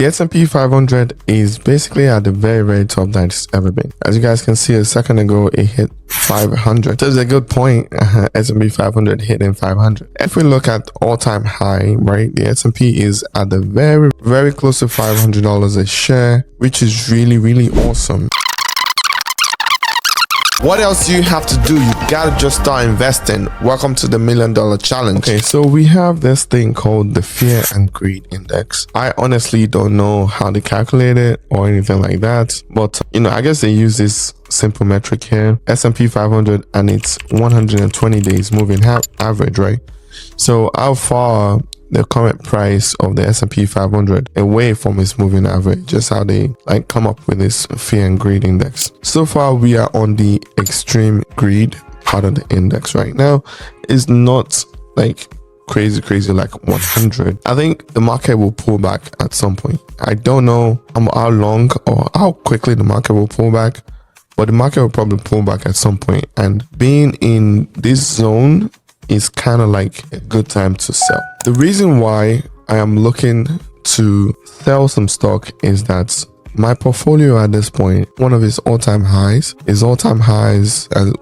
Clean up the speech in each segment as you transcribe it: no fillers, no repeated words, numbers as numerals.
The S&P 500 is basically at the very top that it's ever been. As you guys can see, a second ago, it hit 500. So it's a good point. S&P 500 hitting 500. If we look at all-time high, right, the S&P is at the very close to $500 a share, which is really awesome. What else do you have to do? You gotta just start investing. Welcome to the $1 Million Challenge. Okay, so we have this thing called the Fear and Greed Index. I honestly don't know how they calculate it or anything like that, but I guess they use this simple metric here, S&P 500, and it's 120 days moving average, right? So how far the current price of the S&P 500 away from its moving average, just how they come up with this Fear and Greed Index. So far we are on the extreme greed part of the index right now. It's not crazy like 100. I think the market will pull back at some point. I don't know how long or how quickly the market will pull back, but the market will probably pull back at some point, and being in this zone is kind of like a good time to sell. The reason why I am looking to sell some stock is that my portfolio at this point, one of its all-time highs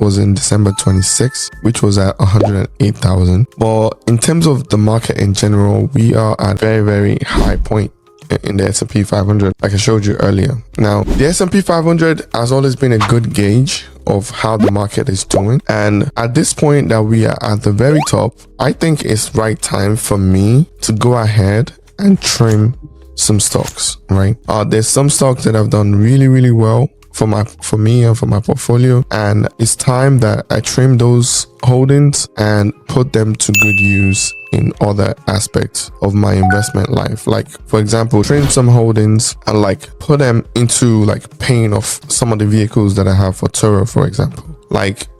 was in December 26, which was at 108,000. But in terms of the market in general, we are at very high point in the S&P 500, like I showed you earlier. Now, the S&P 500 has always been a good gauge of how the market is doing, and at this point that we are at the very top, I think it's right time for me to go ahead and trim some stocks, right? There's some stocks that have done really well for me and for my portfolio, and it's time that I trim those holdings and put them to good use in other aspects of my investment life. Like, for example, trim some holdings and put them into paying off some of the vehicles that I have for Toro, for example.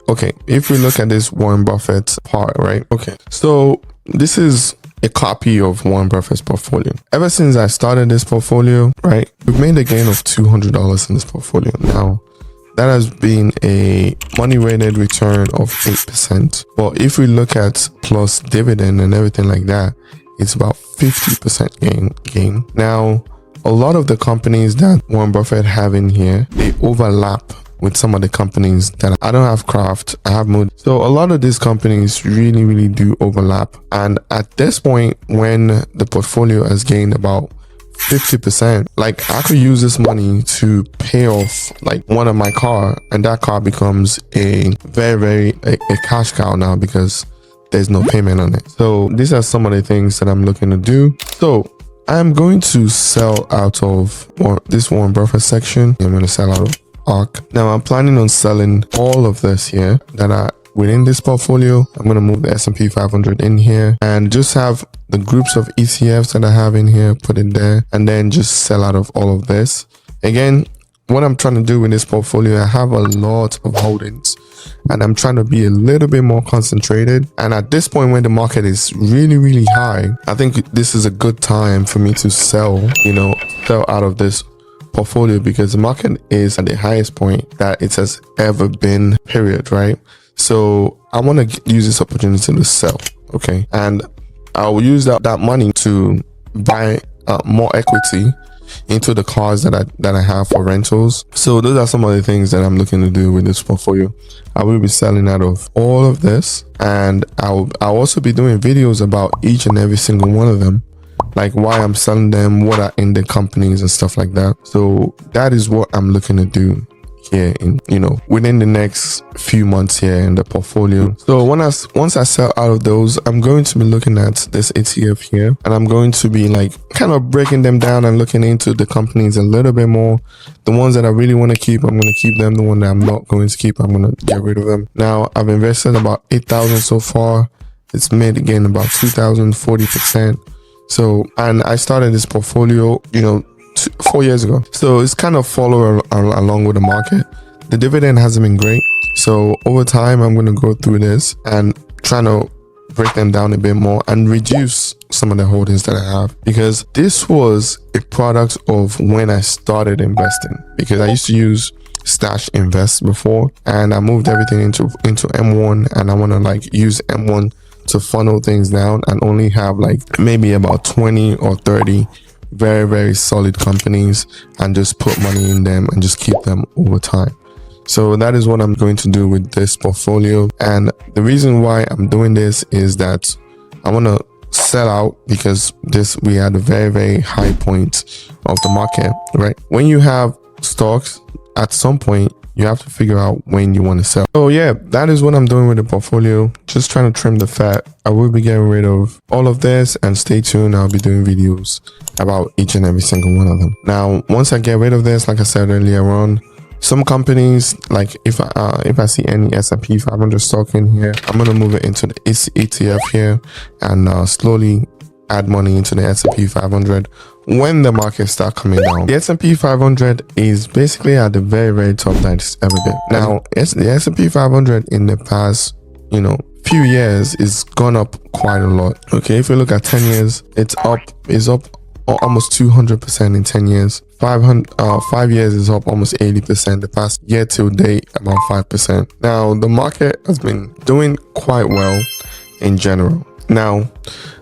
Okay, if we look at this Warren Buffett part, right? Okay, so this is a copy of Warren Buffett's portfolio. Ever since I started this portfolio, right, we've made a gain of $200 in this portfolio. Now, that has been a money weighted return of 8%. But if we look at plus dividend and everything like that, it's about 50% gain. Now, a lot of the companies that Warren Buffett have in here, they overlap with some of the companies that I don't have Kraft, I have Mood. So a lot of these companies really do overlap. And at this point, when the portfolio has gained about 50%, I could use this money to pay off one of my car, and that car becomes a very cash cow now because there's no payment on it. So these are some of the things that I'm looking to do. So I'm going to sell out of this Warren Buffett section. I'm going to sell out of ARK. Now I'm planning on selling all of this here that are within this portfolio. I'm going to move the S&P 500 in here and just have the groups of ETFs that I have in here, put it there, and then just sell out of all of this. Again, what I'm trying to do with this portfolio, I have a lot of holdings and I'm trying to be a little bit more concentrated. And at this point when the market is really high, I think this is a good time for me to sell out of this portfolio, because the market is at the highest point that it has ever been, period, right? So I want to use this opportunity to sell, okay? And I will use that money to buy more equity into the cars that I have for rentals. So those are some of the things that I'm looking to do with this portfolio. I will be selling out of all of this, and I'll also be doing videos about each and every single one of them, like why I'm selling them, what are in the companies and stuff like that. So that is what I'm looking to do here in within the next few months here in the portfolio. So once I sell out of those, I'm going to be looking at this ETF here, and I'm going to be kind of breaking them down and looking into the companies a little bit more. The ones that I really want to keep, I'm going to keep them. The one that I'm not going to keep, I'm going to get rid of them. Now I've invested about 8,000 so far. It's made again about 2,000, 40%. So, and I started this portfolio 4 years ago, so it's kind of follow along with the market. The dividend hasn't been great, so over time I'm going to go through this and trying to break them down a bit more and reduce some of the holdings that I have, because this was a product of when I started investing, because I used to use Stash Invest before, and I moved everything into M1, and I want to use M1 to funnel things down and only have maybe about 20 or 30 very, very solid companies and just put money in them and just keep them over time. So that is what I'm going to do with this portfolio. And the reason why I'm doing this is that I want to sell out, because we had a very, very high point of the market, right? When you have stocks, at some point you have to figure out when you want to sell. So yeah, that is what I'm doing with the portfolio. Just trying to trim the fat. I will be getting rid of all of this, and stay tuned. I'll be doing videos about each and every single one of them. Now, once I get rid of this, like I said earlier on, some companies, like if I see any S&P 500 stock in here, I'm gonna move it into the ETF here and slowly add money into the S&P 500 when the market start coming down. The S&P 500 is basically at the very, very top that it's ever been. Now, the S&P 500 in the past, few years is gone up quite a lot. Okay, if you look at 10 years, it's up almost 200% in 10 years. 5 years is up almost 80%. The past year till date, about 5%. Now, the market has been doing quite well in general. Now,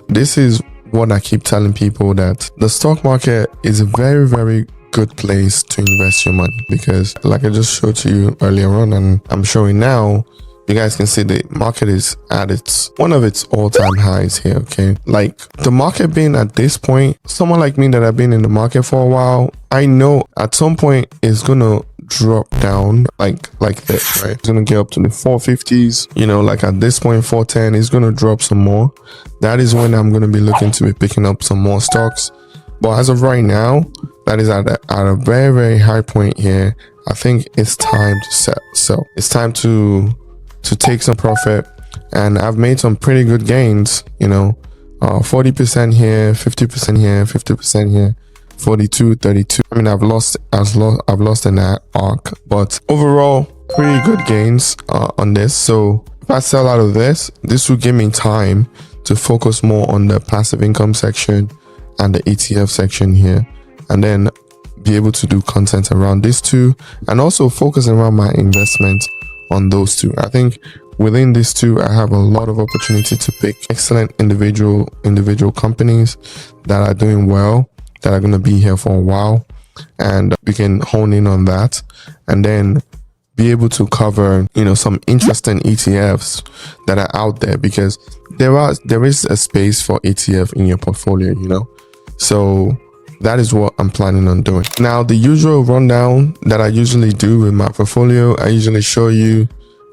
this is what I keep telling people, that the stock market is a very, very good place to invest your money, because like I just showed to you earlier on, and I'm showing now, you guys can see the market is at one of its all-time highs here. Okay, like the market being at this point, someone like me that I've been in the market for a while, I know at some point it's gonna drop down like this, right? It's gonna get up to the 450s, like at this point 410. It's gonna drop some more. That is when I'm gonna be looking to be picking up some more stocks. But as of right now, that is at a very, very high point here. I think it's time to sell. It's time to take some profit, and I've made some pretty good gains, 40% here, 50% here, 50% here, 42, 32. I mean, I've lost in that arc, but overall pretty good gains on this. So if I sell out of this will give me time to focus more on the passive income section and the ETF section here, and then be able to do content around these two, and also focus around my investment on those two. I think within these two, I have a lot of opportunity to pick excellent individual companies that are doing well, that are going to be here for a while, and we can hone in on that, and then be able to cover some interesting ETFs that are out there, because there is a space for ETF in your portfolio, so that is what I'm planning on doing. Now, the usual rundown that I usually do with my portfolio, I usually show you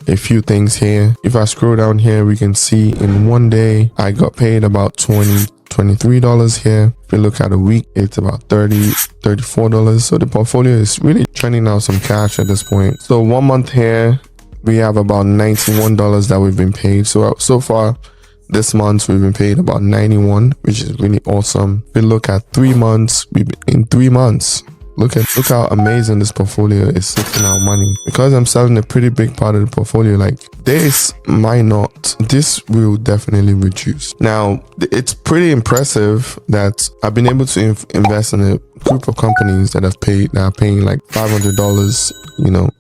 a few things here. If I scroll down here, we can see in one day I got paid about $23 here. If you look at a week, it's about $34. So the portfolio is really churning out some cash at this point. So 1 month here, we have about $91 that we've been paid. So far this month we've been paid about 91, which is really awesome. If we look at 3 months, in 3 months, look how amazing this portfolio is taking out money. Because I'm selling a pretty big part of the portfolio, like this will definitely reduce. Now, it's pretty impressive that I've been able to invest in a group of companies that are paying like $500,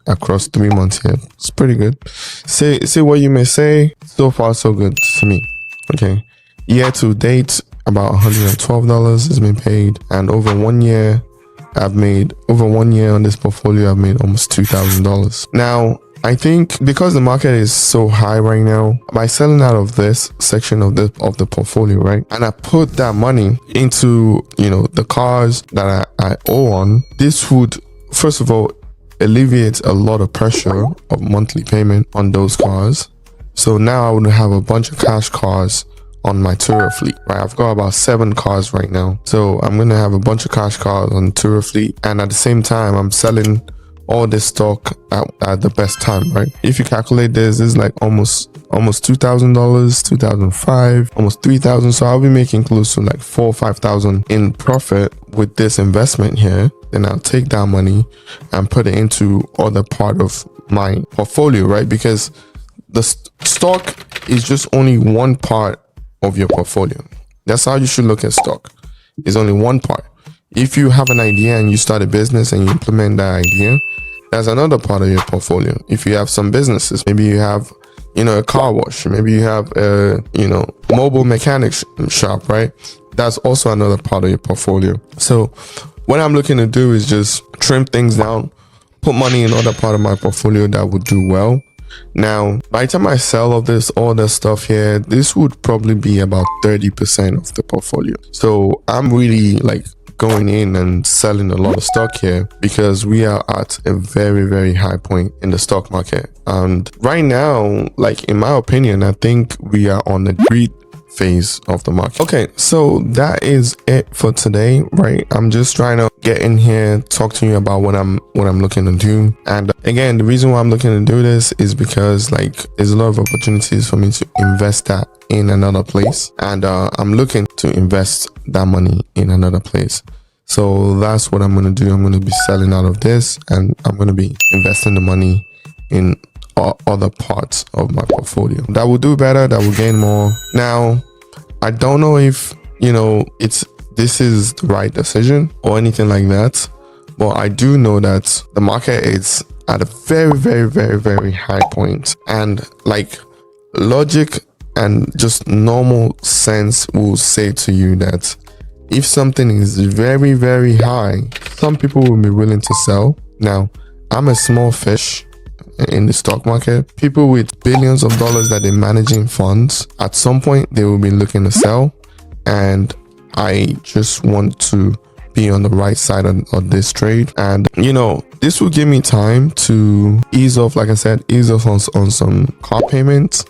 across 3 months here. It's pretty good. Say what you may say, so far so good to me. Okay, year to date, about $112 has been paid, and over 1 year on this portfolio, I've made almost $2,000. Now, I think because the market is so high right now, by selling out of this section of the portfolio, right, and I put that money into the cars that I owe on, this would first of all alleviate a lot of pressure of monthly payment on those cars. So now I would have a bunch of cash cars on my Tourer fleet, right? I've got about 7 cars right now. So I'm going to have a bunch of cash cars on Tourer fleet. And at the same time, I'm selling all this stock at the best time, right? If you calculate this is like almost $2,000, $2,500, almost $3,000. So I'll be making close to like $4,000 or $5,000 in profit with this investment here. Then I'll take that money and put it into other part of my portfolio, right? Because the stock is just only one part of your portfolio. That's how you should look at stock. It's only one part. If you have an idea and you start a business and you implement that idea, that's another part of your portfolio. If you have some businesses, maybe you have a car wash, maybe you have a mobile mechanics shop, right? that's also another part of your portfolio. So what I'm looking to do is just trim things down, put money in other part of my portfolio that would do well. Now, by the time I sell all this stuff here, this would probably be about 30% of the portfolio. So I'm really like going in and selling a lot of stock here because we are at a very, very high point in the stock market. And right now, like in my opinion, I think we are on the greed phase of the market. Okay, so that is it for today, right? I'm just trying to get in here, talk to you about what I'm looking to do. And again, the reason why I'm looking to do this is because like there's a lot of opportunities for me to invest that in another place, and I'm looking to invest that money in another place. So that's what I'm going to do. I'm going to be selling out of this, and I'm going to be investing the money in other parts of my portfolio that will do better, that will gain more. Now, I don't know if this is the right decision or anything like that, but I do know that the market is at a very, very, very, very high point, and like logic and just normal sense will say to you that if something is very, very high, some people will be willing to sell. Now, I'm a small fish in the stock market. People with billions of dollars that they're managing funds, at some point they will be looking to sell, and I just want to be on the right side of this trade. And this will give me time to ease off, like I said, ease off on some car payments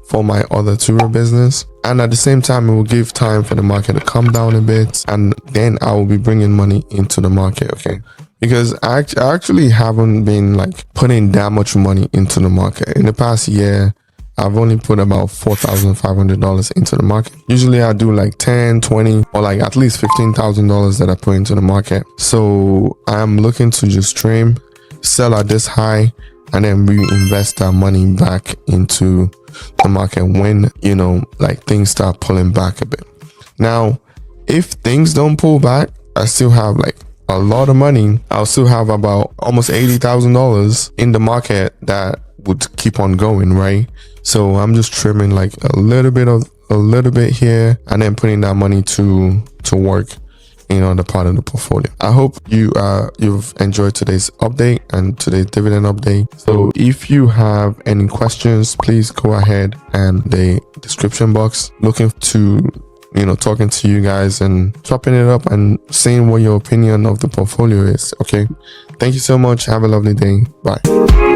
for my other tour business, and at the same time it will give time for the market to come down a bit, and then I will be bringing money into the market. Okay, because I actually haven't been like putting that much money into the market. In the past year, I've only put about $4,500 into the market. Usually I do like 10, 20, or like at least $15,000 that I put into the market. So I'm looking to just trim, sell at this high, and then reinvest that money back into the market when like things start pulling back a bit. Now, if things don't pull back, I still have like a lot of money. I'll still have about almost $80,000 in the market that would keep on going, right? So I'm just trimming like a little bit here, and then putting that money to work in other part of the portfolio. I hope you've enjoyed today's update and today's dividend update. So if you have any questions, please go ahead and the description box. Looking to talking to you guys and chopping it up and seeing what your opinion of the portfolio is. Okay, thank you so much. Have a lovely day. Bye.